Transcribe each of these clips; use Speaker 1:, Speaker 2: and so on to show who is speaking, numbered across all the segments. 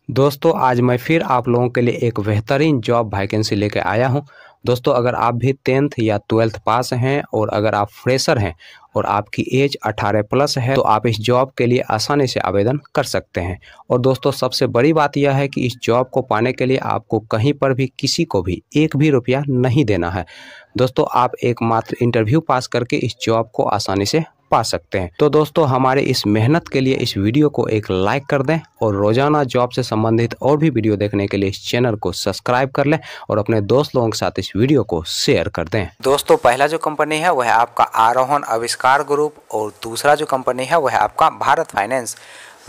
Speaker 1: दोस्तों आज मैं फिर आप लोगों के लिए एक बेहतरीन जॉब वैकेंसी लेकर आया हूं। दोस्तों अगर आप भी 10th या 12th पास हैं और अगर आप फ्रेशर हैं और आपकी एज 18 प्लस है तो आप इस जॉब के लिए आसानी से आवेदन कर सकते हैं। और दोस्तों सबसे बड़ी बात यह है कि इस जॉब को पाने के लिए आपको कहीं पर भी किसी को भी एक भी रुपया नहीं देना है। दोस्तों आप एकमात्र इंटरव्यू पास करके इस जॉब को आसानी से पा सकते हैं। तो दोस्तों हमारे इस मेहनत के लिए इस वीडियो को एक लाइक कर दें और रोजाना जॉब से संबंधित और भी वीडियो देखने के लिए इस चैनल को सब्सक्राइब कर लें और अपने दोस्त लोगों के साथ इस वीडियो को शेयर कर दें। दोस्तों पहला जो कंपनी है वह आपका आरोहण आविष्कार ग्रुप और दूसरा जो कंपनी है वह आपका भारत फाइनेंस।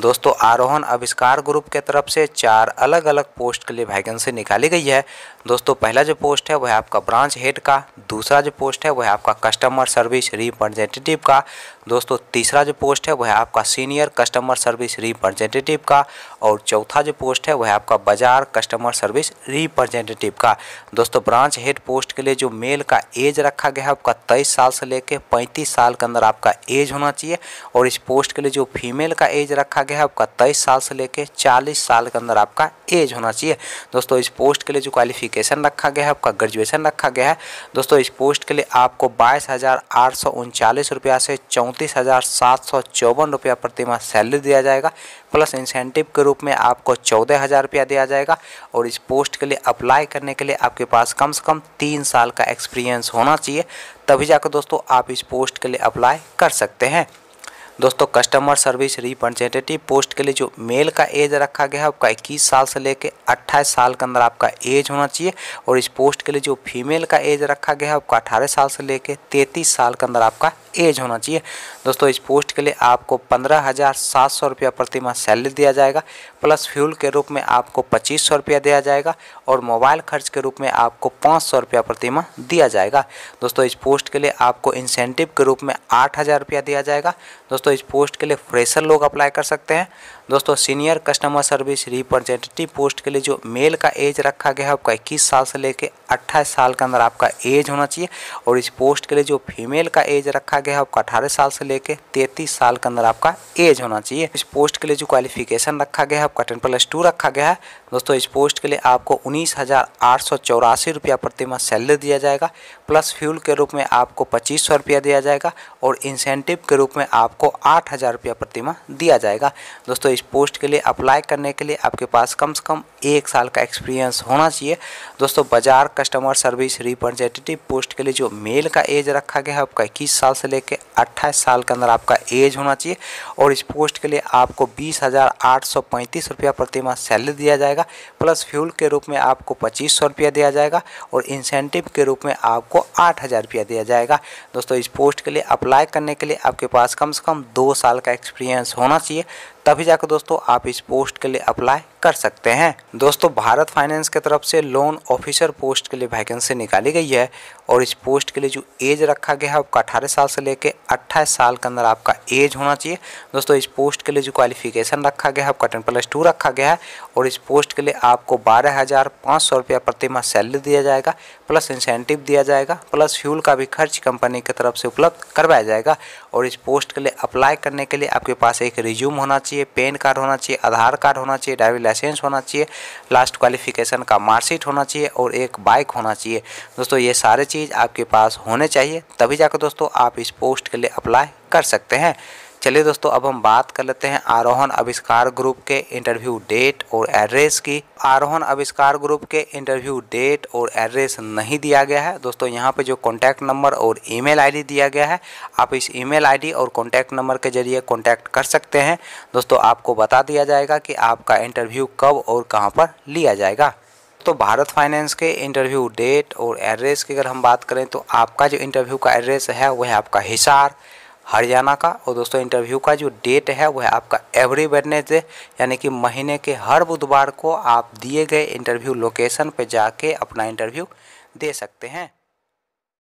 Speaker 1: दोस्तों आरोहण आविष्कार ग्रुप के तरफ से 4 अलग अलग पोस्ट के लिए वैकेंसी निकाली गई है। दोस्तों पहला जो पोस्ट है वह आपका ब्रांच हेड का, दूसरा जो पोस्ट है वह आपका कस्टमर सर्विस रिप्रेजेंटेटिव का, दोस्तों तीसरा जो पोस्ट है वह आपका सीनियर कस्टमर सर्विस रिप्रेजेंटेटिव का और चौथा जो पोस्ट है वह आपका बाजार कस्टमर सर्विस रिप्रेजेंटेटिव का। दोस्तों ब्रांच हेड पोस्ट के लिए जो मेल का एज रखा गया है आपका 23 साल से लेकर 35 साल के अंदर आपका एज होना चाहिए और इस पोस्ट के लिए जो फीमेल का एज रखा गया है आपका 23 साल से लेकर 40 साल के अंदर आपका एज होना चाहिए। दोस्तों इस पोस्ट के लिए जो क्वालिफिकेशन रखा गया है आपका ग्रेजुएशन रखा गया है। दोस्तों इस पोस्ट के लिए आपको 22,839 रुपया से 34,754 रुपया प्रति माह सैलरी दिया जाएगा, प्लस इंसेंटिव के रूप में आपको 14,000 रुपया दिया जाएगा। और इस पोस्ट के लिए अप्लाई करने के लिए आपके पास कम से कम 3 साल का एक्सपीरियंस होना चाहिए, तभी जाकर दोस्तों आप इस पोस्ट के लिए अप्लाई कर सकते हैं। दोस्तों कस्टमर सर्विस रिप्रेजेंटेटिव पोस्ट के लिए जो मेल का एज रखा गया है आपका 21 साल से लेकर 28 साल के अंदर आपका एज होना चाहिए और इस पोस्ट के लिए जो फीमेल का एज रखा गया है आपका 18 साल से लेकर 33 साल के अंदर आपका एज होना चाहिए। दोस्तों इस पोस्ट के लिए आपको 15,700 रुपया प्रति माह सैलरी दिया जाएगा, प्लस फ्यूल के रूप में आपको 2500 रुपया दिया जाएगा और मोबाइल खर्च के रूप में आपको 500 रुपया प्रति माह दिया जाएगा। दोस्तों इस पोस्ट के लिए आपको इंसेंटिव के रूप में 8,000 रुपया दिया जाएगा। दोस्तों इस पोस्ट के लिए फ्रेशर लोग अप्लाई कर सकते हैं। दोस्तों senior customer service representative post के लिए जो मेल का एज रखा गया है आपका 21 साल से लेकर 28 साल के अंदर आपका एज होना चाहिए और इस पोस्ट के लिए जो फीमेल का एज रखा गया है आपका 18 साल से लेकर 33 साल के अंदर आपका एज होना चाहिए। इस पोस्ट के लिए जो क्वालिफिकेशन रखा गया है आपका 10+2 रखा गया है। दोस्तों इस पोस्ट के लिए आपको 19,884 रुपया प्रति माह सैलरी दिया जाएगा, प्लस फ्यूल के रूप में आपको 2500 रुपया दिया जाएगा और इंसेंटिव के रूप में आपको 8,000 रुपया प्रति माह दिया जाएगा। दोस्तों इस पोस्ट के लिए अप्लाई करने के लिए आपके पास कम से कम 1 साल का एक्सपीरियंस होना चाहिए। दोस्तों बाजार कस्टमर सर्विस रिप्रेजेंटेटिव पोस्ट के लिए जो मेल का एज रखा गया है आपका 21 साल से लेकर 28 साल के अंदर आपका एज होना चाहिए और इस पोस्ट के लिए आपको 20,835 रुपया प्रति माह सैलरी दिया जाएगा, प्लस फ्यूल के रूप में आपको 2500 रुपया दिया जाएगा और इंसेंटिव के रूप में आपको 8,000 रुपया दिया जाएगा। दोस्तों इस पोस्ट के लिए अप्लाई करने के लिए आपके पास कम से कम 2 साल का एक्सपीरियंस होना चाहिए, तभी जाकर दोस्तों आप इस पोस्ट के लिए अप्लाई कर सकते हैं। दोस्तों भारत फाइनेंस की तरफ से लोन ऑफिसर पोस्ट के लिए वैकेंसी निकाली गई है और इस पोस्ट के लिए जो एज रखा गया है आपका 18 साल से लेकर 28 साल के अंदर आपका एज होना चाहिए। दोस्तों इस पोस्ट के लिए जो क्वालिफिकेशन रखा गया है आपका 10+2 रखा गया है और इस पोस्ट के लिए आपको 12,500 रुपया प्रति माह सैलरी दिया जाएगा, प्लस इंसेंटिव दिया जाएगा, प्लस फ्यूल का भी खर्च कंपनी की तरफ से उपलब्ध करवाया जाएगा। और इस पोस्ट के लिए अप्लाई करने के लिए आपके पास एक रिज्यूम होना चाहिए, पैन कार्ड होना चाहिए, आधार कार्ड होना चाहिए, ड्राइविंग लाइसेंस होना चाहिए, लास्ट क्वालिफिकेशन का मार्कशीट होना चाहिए और एक बाइक होना चाहिए। दोस्तों ये सारे चीज़ आपके पास होने चाहिए, तभी जाकर दोस्तों आप इस पोस्ट के लिए अप्लाई कर सकते हैं। चलिए दोस्तों अब हम बात कर लेते हैं आरोहण आविष्कार ग्रुप के इंटरव्यू डेट और एड्रेस की। आरोहण आविष्कार ग्रुप के इंटरव्यू डेट और एड्रेस नहीं दिया गया है। दोस्तों यहाँ पे जो कॉन्टैक्ट नंबर और ईमेल आईडी दिया गया है, आप इस ईमेल आईडी और कॉन्टैक्ट नंबर के जरिए कॉन्टैक्ट कर सकते हैं। दोस्तों आपको बता दिया जाएगा कि आपका इंटरव्यू कब और कहाँ पर लिया जाएगा। तो भारत फाइनेंस के इंटरव्यू डेट और एड्रेस की अगर हम बात करें तो आपका जो इंटरव्यू का एड्रेस है वह है आपका हिसार हरियाणा का और दोस्तों इंटरव्यू का जो डेट है वह आपका एवरी वेडनेसडे यानी कि महीने के हर बुधवार को आप दिए गए इंटरव्यू लोकेशन पे जाके अपना इंटरव्यू दे सकते हैं।